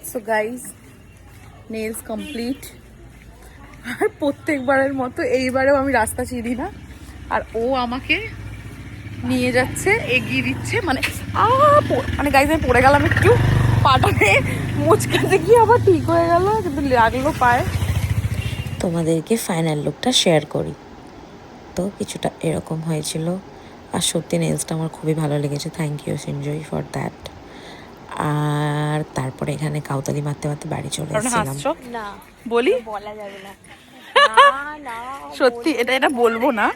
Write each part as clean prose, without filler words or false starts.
So guys, nails complete. আর প্রত্যেকবারের মতো এইবারেও আমি রাস্তা চিনি না, আর ও আমাকে নিয়ে যাচ্ছে, এগিয়ে দিচ্ছে। মানে মানে গাইস আমি পড়ে গেলাম একটু, পাটাতে মুচকাতে গিয়ে আবার ঠিক হয়ে গেল, কিন্তু লাগলো পায়ে। তোমাদেরকে ফাইনাল লুকটা শেয়ার করি। তো কিছুটা এরকম হয়েছিল। আর সত্যি নেলসটা আমার খুবই ভালো লেগেছে। থ্যাংক ইউ সিনজয় ফর দ্যাট। আর তারপরে এখানে কাউতালি মারতে মারতে বাড়ি চলে এসেছিলাম। না বলি, বলা যাবে না। সত্যি এটা বলবো না।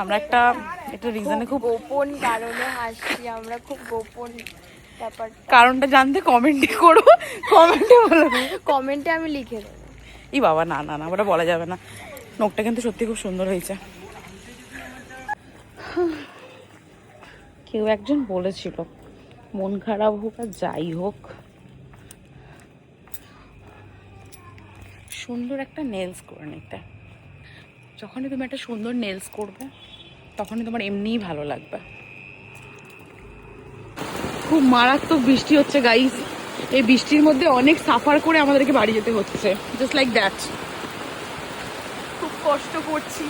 আমরা একটা রিজনে খুব গোপন কারণে হাসছি আমরা, খুব গোপন ব্যাপার। কারণটা জানতে কমেন্টে করো, কমেন্টে বলো। কমেন্টে আমি লিখে দেবো। ই বাবা, না না না, ওটা বলা যাবে না। নখটা কিন্তু সত্যি খুব সুন্দর হয়েছে। কেউ একজন বলেছিল মন খারাপ হোক আর যাই হোক, সুন্দর একটা নেলস করে নিতে। যখনই তুমি একটা সুন্দর নেলস করবে, তখনই তোমার এমনিই ভালো লাগবে। খুব মারাত্মক বৃষ্টি হচ্ছে গাইস। এই বৃষ্টির মধ্যে অনেক সাফার করে আমাদেরকে বাড়ি যেতে হচ্ছে, জাস্ট লাইক দ্যাট। খুব কষ্ট করছি।